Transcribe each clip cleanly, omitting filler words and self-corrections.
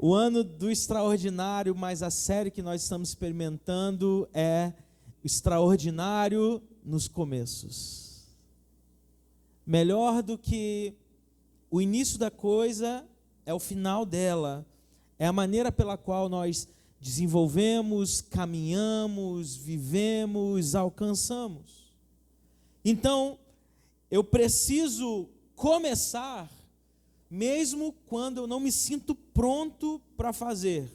O ano do extraordinário, mas a série que nós estamos experimentando é extraordinário nos começos. Melhor do que o início da coisa é o final dela. É a maneira pela qual nós desenvolvemos, caminhamos, vivemos, alcançamos. Então, eu preciso começar mesmo quando eu não me sinto pronto para fazer.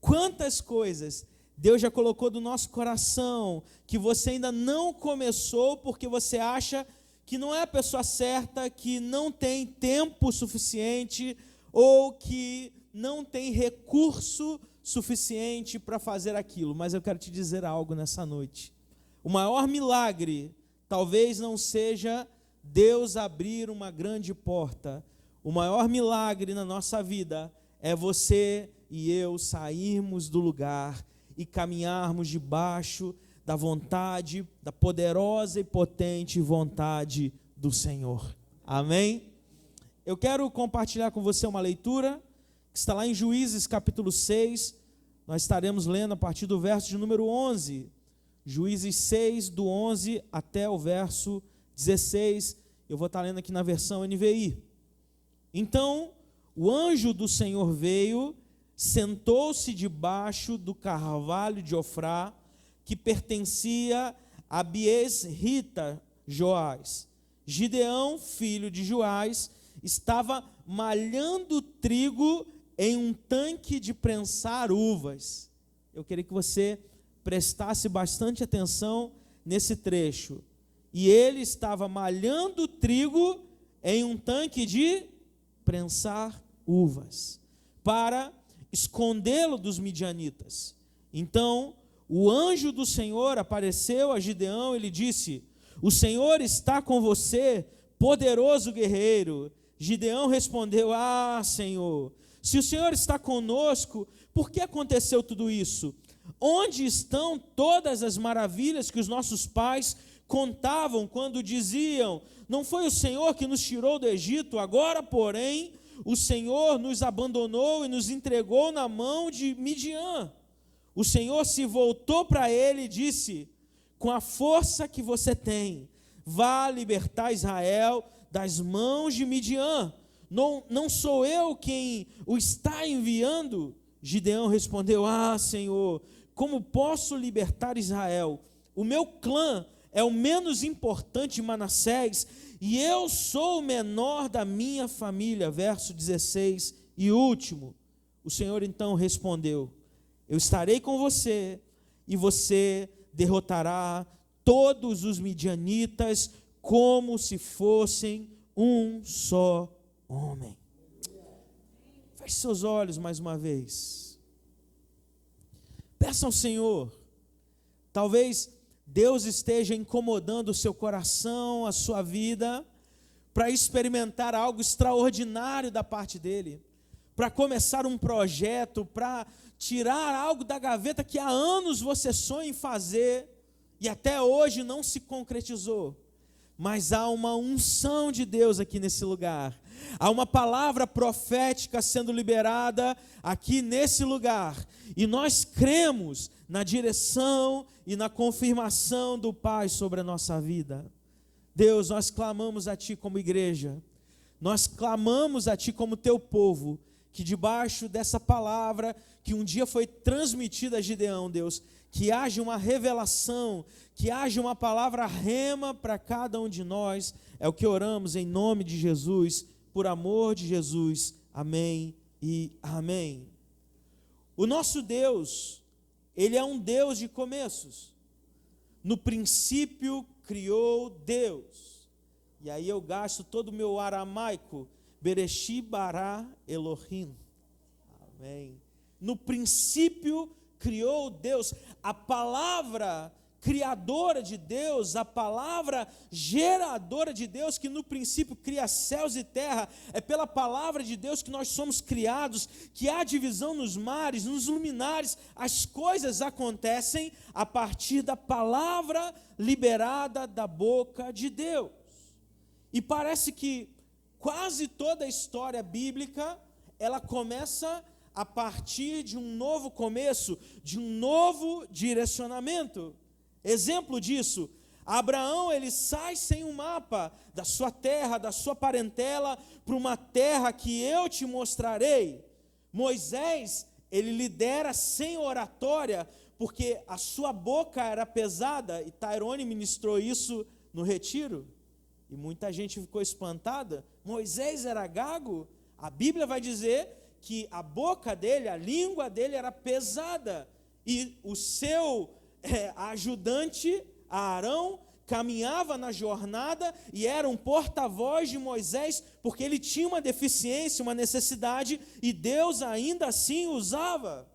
Quantas coisas Deus já colocou do nosso coração que você ainda não começou porque você acha que não é a pessoa certa, que não tem tempo suficiente ou que não tem recurso suficiente para fazer aquilo. Mas eu quero te dizer algo nessa noite. O maior milagre talvez não seja Deus abrir uma grande porta. O maior milagre na nossa vida é você e eu sairmos do lugar e caminharmos debaixo da vontade, da poderosa e potente vontade do Senhor. Amém? Eu quero compartilhar com você uma leitura que está lá em Juízes capítulo 6. Nós estaremos lendo a partir do verso de número 11. Juízes 6, do 11 até o verso 16. Eu vou estar lendo aqui na versão NVI. Então, o anjo do Senhor veio, sentou-se debaixo do carvalho de Ofrá, que pertencia a Biesrita Joás. Gideão, filho de Joás, estava malhando trigo em um tanque de prensar uvas. Eu queria que você prestasse bastante atenção nesse trecho. E ele estava malhando trigo em um tanque de prensar uvas, para escondê-lo dos midianitas. Então, o anjo do Senhor apareceu a Gideão e lhe disse: o Senhor está com você, poderoso guerreiro. Gideão respondeu: ah, Senhor, se o Senhor está conosco, por que aconteceu tudo isso? Onde estão todas as maravilhas que os nossos pais contavam quando diziam: não foi o Senhor que nos tirou do Egito, agora, porém, o Senhor nos abandonou e nos entregou na mão de Midian. O Senhor se voltou para ele e disse: com a força que você tem, vá libertar Israel das mãos de Midian. Não sou eu quem o está enviando? Gideão respondeu: ah, Senhor, como posso libertar Israel? O meu clã é o menos importante de Manassés, e eu sou o menor da minha família. Verso 16 e último. O Senhor então respondeu: eu estarei com você, e você derrotará todos os midianitas como se fossem um só homem. Feche seus olhos mais uma vez. Peça ao Senhor. Talvez Deus esteja incomodando o seu coração, a sua vida, para experimentar algo extraordinário da parte dele, para começar um projeto, para tirar algo da gaveta que há anos você sonha em fazer e até hoje não se concretizou. Mas há uma unção de Deus aqui nesse lugar. Há uma palavra profética sendo liberada aqui nesse lugar. E nós cremos na direção e na confirmação do Pai sobre a nossa vida. Deus, nós clamamos a Ti como igreja. Nós clamamos a Ti como Teu povo, que debaixo dessa palavra que um dia foi transmitida a Gideão, Deus, que haja uma revelação, que haja uma palavra rema para cada um de nós. É o que oramos em nome de Jesus, por amor de Jesus. Amém e amém. O nosso Deus, Ele é um Deus de começos. No princípio criou Deus. E aí eu gasto todo o meu aramaico. Bereshit bara Elohim. Amém. No princípio criou Deus. A palavra criadora de Deus, a palavra geradora de Deus, que no princípio cria céus e terra, é pela palavra de Deus que nós somos criados, que há divisão nos mares, nos luminares, as coisas acontecem a partir da palavra liberada da boca de Deus. E parece que quase toda a história bíblica, ela começa a partir de um novo começo, de um novo direcionamento. Exemplo disso, Abraão, ele sai sem um mapa da sua terra, da sua parentela, para uma terra que eu te mostrarei. Moisés, ele lidera sem oratória, porque a sua boca era pesada, e Tairone ministrou isso no retiro, e muita gente ficou espantada. Moisés era gago? A Bíblia vai dizer que a boca dele, a língua dele era pesada, e o seu ajudante, Arão, caminhava na jornada e era um porta-voz de Moisés, porque ele tinha uma deficiência, uma necessidade, e Deus ainda assim usava.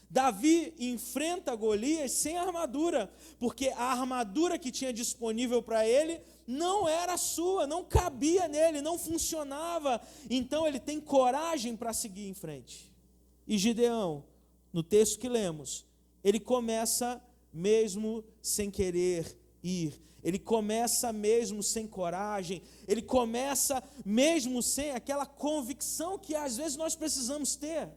Davi enfrenta Golias sem armadura, porque a armadura que tinha disponível para ele não era sua, não cabia nele, não funcionava. Então ele tem coragem para seguir em frente. E Gideão, no texto que lemos, ele começa mesmo sem querer ir, ele começa mesmo sem coragem, ele começa mesmo sem aquela convicção que às vezes nós precisamos ter.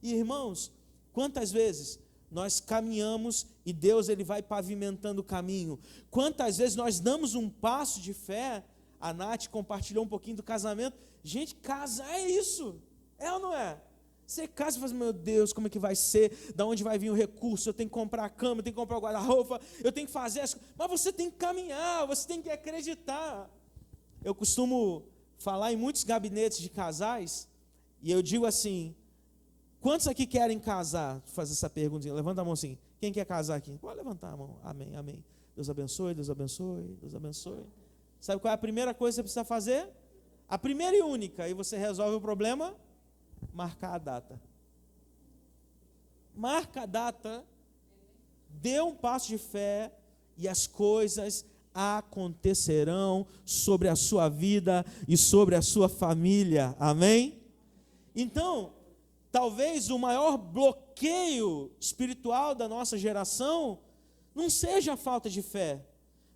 E irmãos, quantas vezes nós caminhamos e Deus ele vai pavimentando o caminho? Quantas vezes nós damos um passo de fé? A Nath compartilhou um pouquinho do casamento. Gente, casar é isso, é ou não é? Você casa e fala, meu Deus, como é que vai ser? Da onde vai vir o recurso? Eu tenho que comprar a cama, eu tenho que comprar o guarda-roupa, eu tenho que fazer as coisas. Mas você tem que caminhar, você tem que acreditar. Eu costumo falar em muitos gabinetes de casais, e eu digo assim, quantos aqui querem casar? Vou fazer essa pergunta, levanta a mão assim, quem quer casar aqui? Pode levantar a mão, amém, amém. Deus abençoe, Deus abençoe, Deus abençoe. Sabe qual é a primeira coisa que você precisa fazer? A primeira e única, aí você resolve o problema, marcar a data. Marca a data, dê um passo de fé e as coisas acontecerão sobre a sua vida e sobre a sua família, amém? Então, talvez o maior bloqueio espiritual da nossa geração não seja a falta de fé,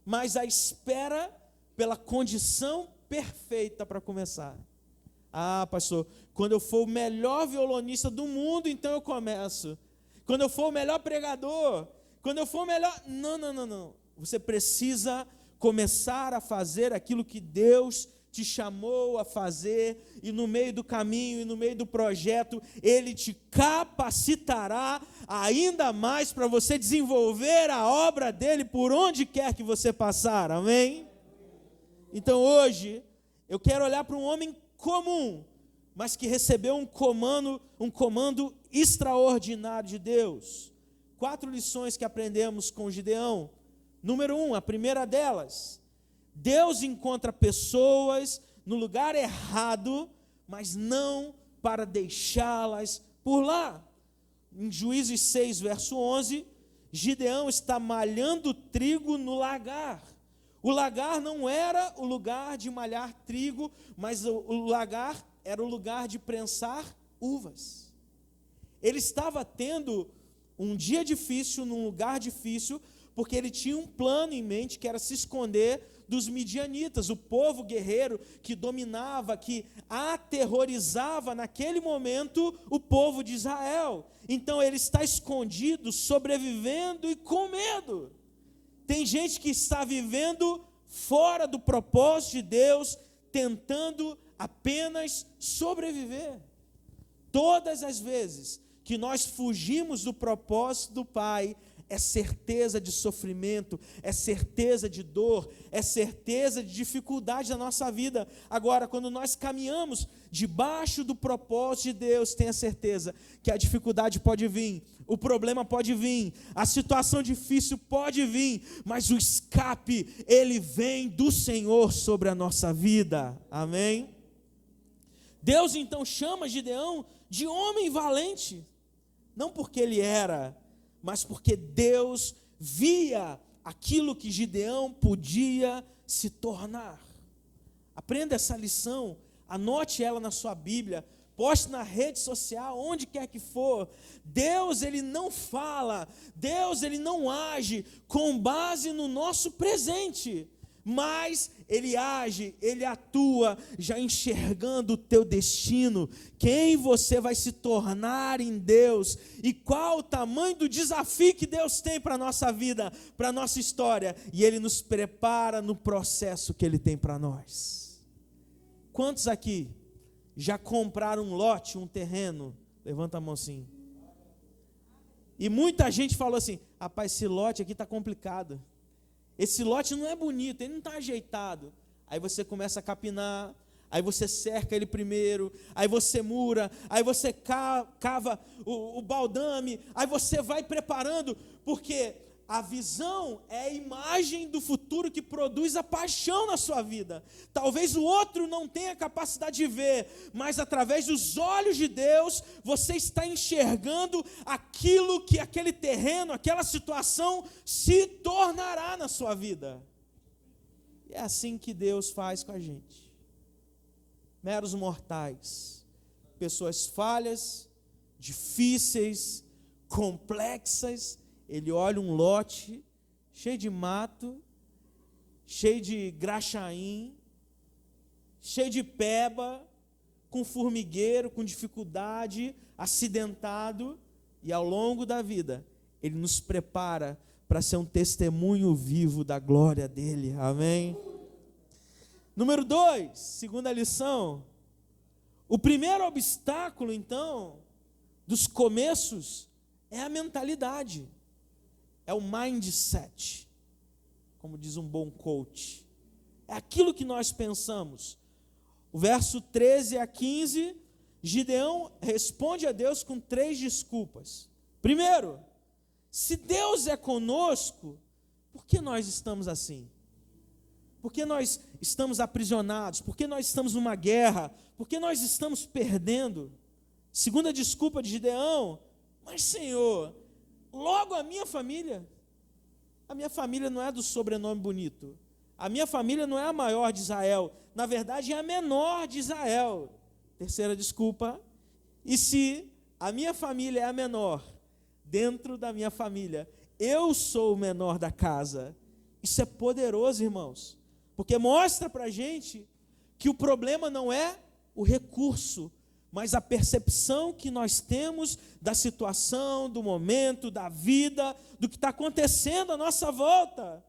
mas a espera pela condição perfeita para começar. Ah, pastor, quando eu for o melhor violonista do mundo, então eu começo. Quando eu for o melhor pregador, quando eu for o melhor... Não. Você precisa começar a fazer aquilo que Deus te chamou a fazer, e no meio do caminho, e no meio do projeto, Ele te capacitará ainda mais para você desenvolver a obra dEle por onde quer que você passar, amém? Então hoje, eu quero olhar para um homem comum, mas que recebeu um comando extraordinário de Deus. 4 lições que aprendemos com Gideão. Número 1, a primeira delas, Deus encontra pessoas no lugar errado, mas não para deixá-las por lá. Em Juízes 6, verso 11, Gideão está malhando trigo no lagar. O lagar não era o lugar de malhar trigo, mas o lagar era o lugar de prensar uvas. Ele estava tendo um dia difícil, num lugar difícil, porque ele tinha um plano em mente, que era se esconder dos midianitas, o povo guerreiro que dominava, que aterrorizava naquele momento o povo de Israel. Então ele está escondido, sobrevivendo e com medo. Tem gente que está vivendo fora do propósito de Deus, tentando apenas sobreviver. Todas as vezes que nós fugimos do propósito do Pai, é certeza de sofrimento, é certeza de dor, é certeza de dificuldade na nossa vida. Agora, quando nós caminhamos debaixo do propósito de Deus, tenha certeza que a dificuldade pode vir, o problema pode vir, a situação difícil pode vir, mas o escape, ele vem do Senhor sobre a nossa vida, amém? Deus então chama Gideão de homem valente, não porque ele era, mas porque Deus via aquilo que Gideão podia se tornar. Aprenda essa lição, anote ela na sua Bíblia, poste na rede social, onde quer que for. Deus, Ele não fala, Deus, Ele não age com base no nosso presente, mais ele age, ele atua, já enxergando o teu destino, quem você vai se tornar em Deus, e qual o tamanho do desafio que Deus tem para a nossa vida, para a nossa história, e Ele nos prepara no processo que Ele tem para nós. Quantos aqui já compraram um lote, um terreno? Levanta a mão assim. E muita gente falou assim: rapaz, esse lote aqui está complicado. Esse lote não é bonito, ele não está ajeitado. Aí você começa a capinar, aí você cerca ele primeiro, aí você mura, aí você cava o baldame, aí você vai preparando, porque a visão é a imagem do futuro que produz a paixão na sua vida. Talvez o outro não tenha capacidade de ver, mas através dos olhos de Deus, você está enxergando aquilo que aquele terreno, aquela situação se tornará na sua vida. E é assim que Deus faz com a gente. Meros mortais, pessoas falhas, difíceis, complexas. Ele olha um lote cheio de mato, cheio de graxaim, cheio de peba, com formigueiro, com dificuldade, acidentado, e ao longo da vida, Ele nos prepara para ser um testemunho vivo da glória dEle, amém? Número 2, segunda lição, o primeiro obstáculo, então, dos começos, é a mentalidade. É o mindset, como diz um bom coach. É aquilo que nós pensamos. O verso 13 a 15, Gideão responde a Deus com 3 desculpas. Primeiro, se Deus é conosco, por que nós estamos assim? Por que nós estamos aprisionados? Por que nós estamos numa guerra? Por que nós estamos perdendo? Segunda desculpa de Gideão, mas Senhor, logo a minha família não é do sobrenome bonito, a minha família não é a maior de Israel, na verdade é a menor de Israel. Terceira desculpa, e se a minha família é a menor, dentro da minha família, eu sou o menor da casa. Isso é poderoso, irmãos, porque mostra para a gente que o problema não é o recurso, mas a percepção que nós temos da situação, do momento, da vida, do que está acontecendo à nossa volta.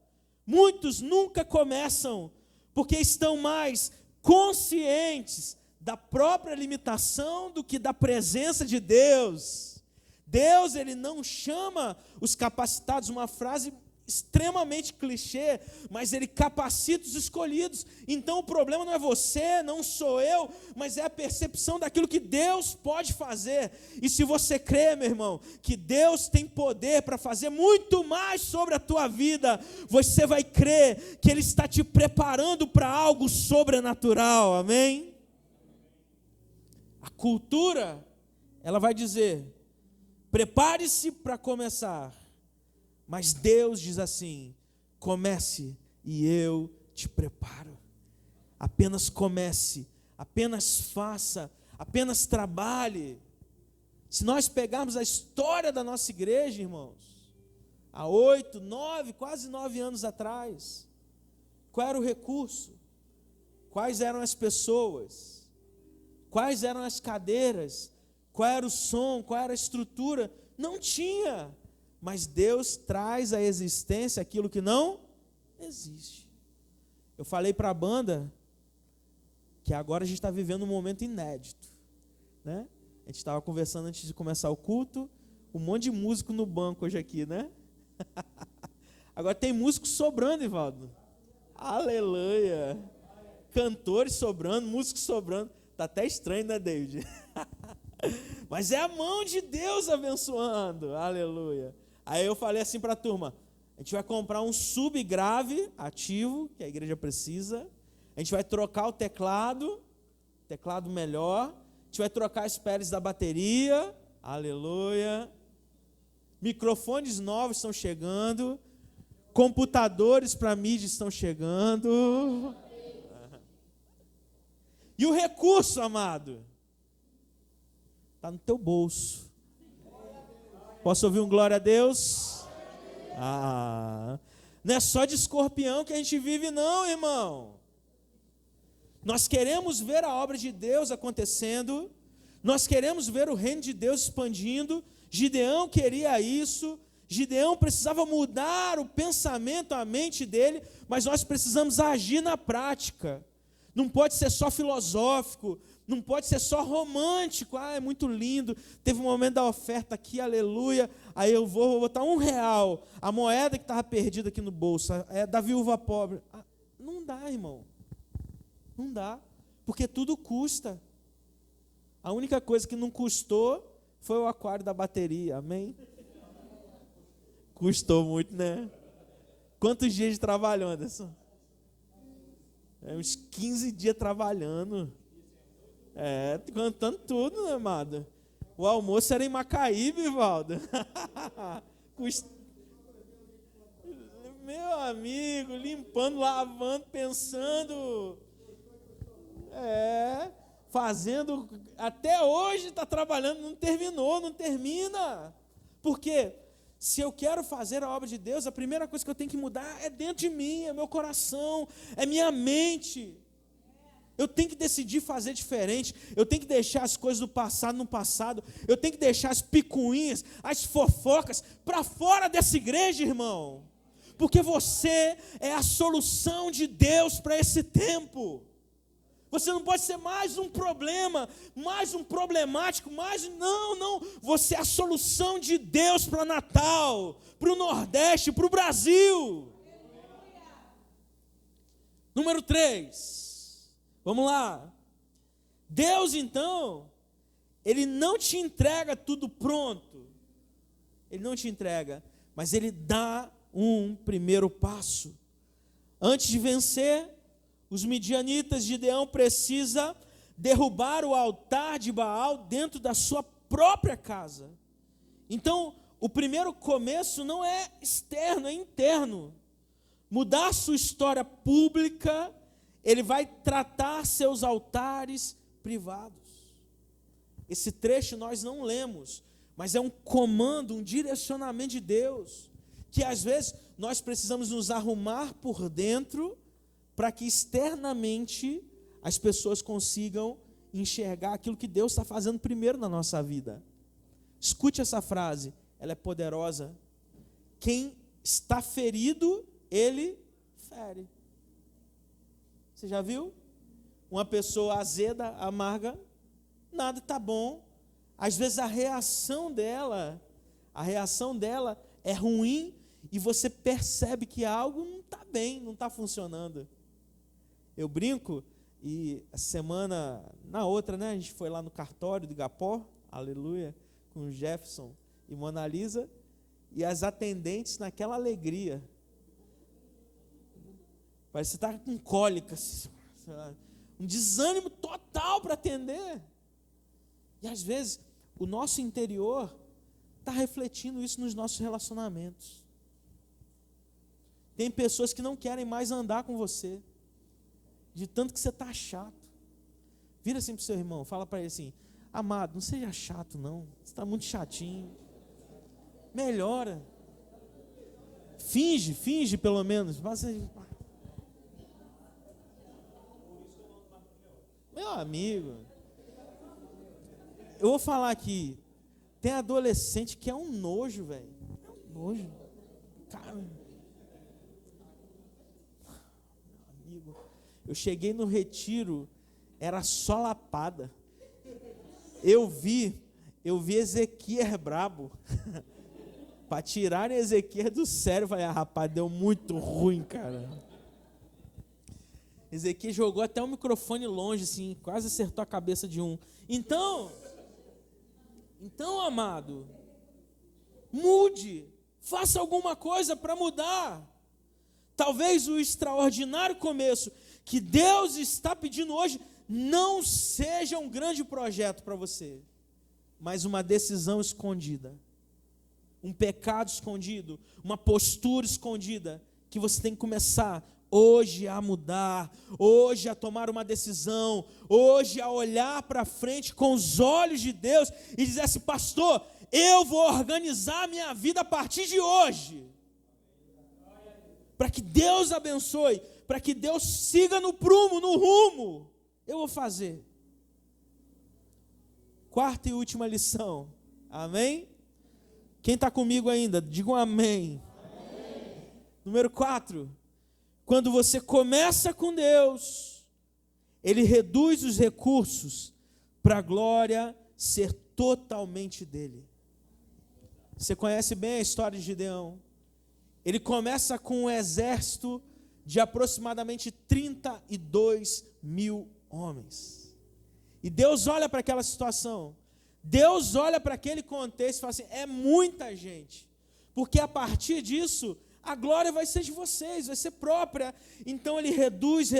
Muitos nunca começam, porque estão mais conscientes da própria limitação do que da presença de Deus. Deus, Ele não chama os capacitados, uma frase extremamente clichê, mas Ele capacita os escolhidos. Então o problema não é você, não sou eu, mas é a percepção daquilo que Deus pode fazer. E se você crê, meu irmão, que Deus tem poder para fazer muito mais sobre a tua vida, você vai crer que Ele está te preparando para algo sobrenatural, amém? A cultura, ela vai dizer: prepare-se para começar. Mas Deus diz assim: comece e eu te preparo. Apenas comece, apenas faça, apenas trabalhe. Se nós pegarmos a história da nossa igreja, irmãos, há 8, 9, quase 9 anos atrás, qual era o recurso? Quais eram as pessoas? Quais eram as cadeiras? Qual era o som? Qual era a estrutura? Não tinha. Mas Deus traz à existência aquilo que não existe. Eu falei para a banda que agora a gente está vivendo um momento inédito, né? A gente estava conversando antes de começar o culto, um monte de músico no banco hoje aqui, né? Agora tem músico sobrando, Ivaldo. Aleluia! Cantores sobrando, músicos sobrando. Está até estranho, né, David? Mas é a mão de Deus abençoando, aleluia. Aí eu falei assim para a turma: a gente vai comprar um subgrave ativo, que a igreja precisa, a gente vai trocar o teclado melhor, a gente vai trocar as peles da bateria, aleluia, microfones novos estão chegando, computadores para mídia estão chegando, e o recurso, amado, está no teu bolso. Posso ouvir um glória a Deus? Não é só de escorpião que a gente vive, não, irmão. Nós queremos ver a obra de Deus acontecendo, nós queremos ver o reino de Deus expandindo. Gideão queria isso, Gideão precisava mudar o pensamento, a mente dele, mas nós precisamos agir na prática. Não pode ser só filosófico, não pode ser só romântico. É muito lindo, teve um momento da oferta aqui, aleluia, aí eu vou botar R$1, a moeda que estava perdida aqui no bolso, é da viúva pobre. Não dá, irmão, não dá, porque tudo custa. A única coisa que não custou foi o aquário da bateria, amém? Custou muito, né? Quantos dias de trabalho, Anderson? Uns 15 dias trabalhando. Cantando tudo, né, amado? O almoço era em Macaíba, Valdo. Meu amigo, limpando, lavando, pensando. Fazendo, até hoje está trabalhando, não terminou, não termina. Por quê? Se eu quero fazer a obra de Deus, a primeira coisa que eu tenho que mudar é dentro de mim, é meu coração, é minha mente. Eu tenho que decidir fazer diferente, eu tenho que deixar as coisas do passado no passado, eu tenho que deixar as picuinhas, as fofocas para fora dessa igreja, irmão. Porque você é a solução de Deus para esse tempo. Você não pode ser mais um problema, mais um problemático, não. Você é a solução de Deus para Natal, para o Nordeste, para o Brasil. Número 3. Vamos lá. Deus, então, Ele não te entrega tudo pronto. Ele não te entrega, mas Ele dá um primeiro passo. Antes de vencer os midianitas, Gideão precisa derrubar o altar de Baal dentro da sua própria casa. Então, o primeiro começo não é externo, é interno. Mudar sua história pública, ele vai tratar seus altares privados. Esse trecho nós não lemos, mas é um comando, um direcionamento de Deus, que às vezes nós precisamos nos arrumar por dentro, para que externamente as pessoas consigam enxergar aquilo que Deus está fazendo primeiro na nossa vida. Escute essa frase, ela é poderosa. Quem está ferido, ele fere. Você já viu? Uma pessoa azeda, amarga, nada está bom. Às vezes a reação dela é ruim e você percebe que algo não está bem, não está funcionando. Eu brinco, e a semana, na outra, né, a gente foi lá no cartório do Igapó, aleluia, com o Jefferson e Mona Lisa, e as atendentes naquela alegria. Parece que você está com cólica, um desânimo total para atender. E às vezes, o nosso interior está refletindo isso nos nossos relacionamentos. Tem pessoas que não querem mais andar com você, de tanto que você está chato. Vira assim para o seu irmão, fala para ele assim: amado, não seja chato não, você está muito chatinho, melhora, finge pelo menos. Meu amigo, eu vou falar aqui, tem adolescente que é um nojo, velho, é um nojo, cara. Eu cheguei no retiro, era só lapada. Eu vi Ezequiel brabo. Para tirar Ezequiel do sério, eu falei: rapaz, deu muito ruim, cara. Ezequiel jogou até o microfone longe, assim, quase acertou a cabeça de um. Então, amado, mude, faça alguma coisa para mudar. Talvez o extraordinário começo que Deus está pedindo hoje não seja um grande projeto para você, mas uma decisão escondida, um pecado escondido, uma postura escondida, que você tem que começar hoje a mudar, hoje a tomar uma decisão, hoje a olhar para frente com os olhos de Deus e dizer assim: pastor, eu vou organizar a minha vida a partir de hoje. para que Deus abençoe, para que Deus siga no prumo, no rumo, eu vou fazer. Quarta e última lição, amém? Quem está comigo ainda, diga um amém. Amém. Número 4, quando você começa com Deus, Ele reduz os recursos para a glória ser totalmente dele. Você conhece bem a história de Gideão. Ele começa com um exército de aproximadamente 32 mil homens. E Deus olha para aquela situação, Deus olha para aquele contexto e fala assim, é muita gente, porque a partir disso, a glória vai ser de vocês, vai ser própria. Então ele reduz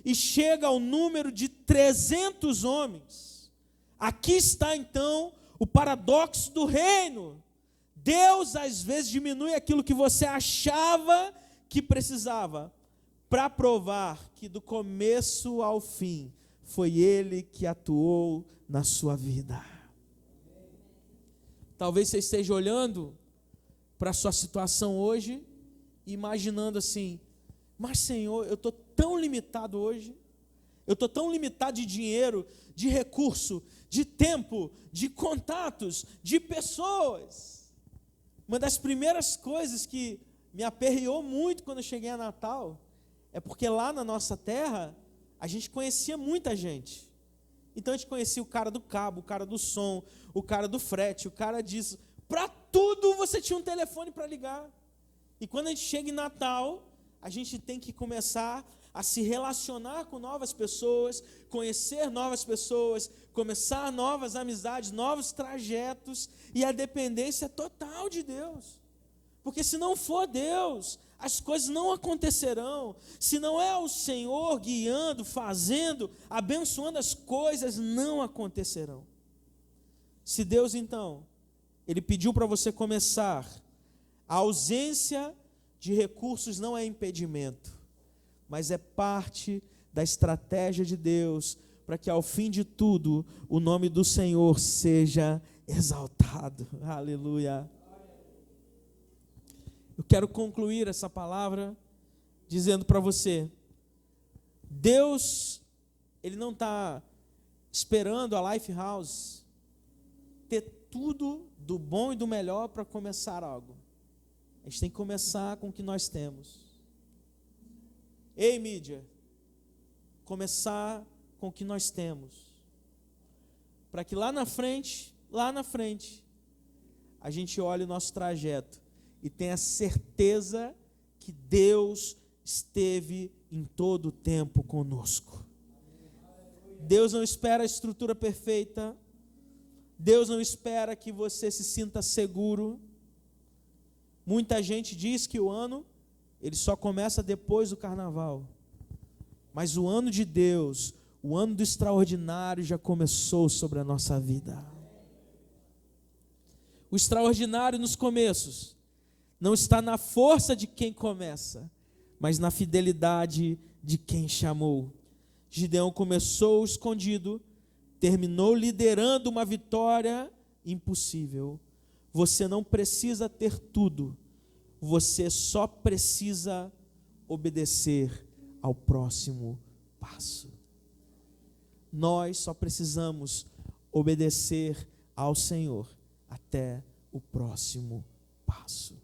e chega ao número de 300 homens. Aqui está então o paradoxo do reino. Deus às vezes diminui aquilo que você achava que precisava, para provar que do começo ao fim, foi Ele que atuou na sua vida. Talvez você esteja olhando para a sua situação hoje, imaginando assim, mas Senhor, eu estou tão limitado hoje, eu estou tão limitado de dinheiro, de recurso, de tempo, de contatos, de pessoas. Uma das primeiras coisas que me aperreou muito quando eu cheguei a Natal, é porque lá na nossa terra, a gente conhecia muita gente. Então a gente conhecia o cara do cabo, o cara do som, o cara do frete, o cara disso. Para tudo você tinha um telefone para ligar. E quando a gente chega em Natal, a gente tem que começar a se relacionar com novas pessoas, conhecer novas pessoas, começar novas amizades, novos trajetos, e a dependência é total de Deus. Porque se não for Deus, as coisas não acontecerão. Se não é o Senhor guiando, fazendo, abençoando, as coisas não acontecerão. Se Deus então, Ele pediu para você começar, a ausência de recursos não é impedimento, mas é parte da estratégia de Deus, para que ao fim de tudo, o nome do Senhor seja exaltado. Aleluia. Eu quero concluir essa palavra dizendo para você, Deus, Ele não está esperando a Lifehouse ter tudo do bom e do melhor para começar algo. A gente tem que começar com o que nós temos. Ei, mídia, começar com o que nós temos, para que lá na frente, a gente olhe o nosso trajeto e tenha certeza que Deus esteve em todo o tempo conosco. Deus não espera a estrutura perfeita, Deus não espera que você se sinta seguro. Muita gente diz que o ano, ele só começa depois do carnaval. Mas o ano de Deus, o ano do extraordinário já começou sobre a nossa vida. O extraordinário nos começos não está na força de quem começa, mas na fidelidade de quem chamou. Gideão começou escondido, terminou liderando uma vitória impossível. Você não precisa ter tudo, você só precisa obedecer ao próximo passo. Nós só precisamos obedecer ao Senhor até o próximo passo.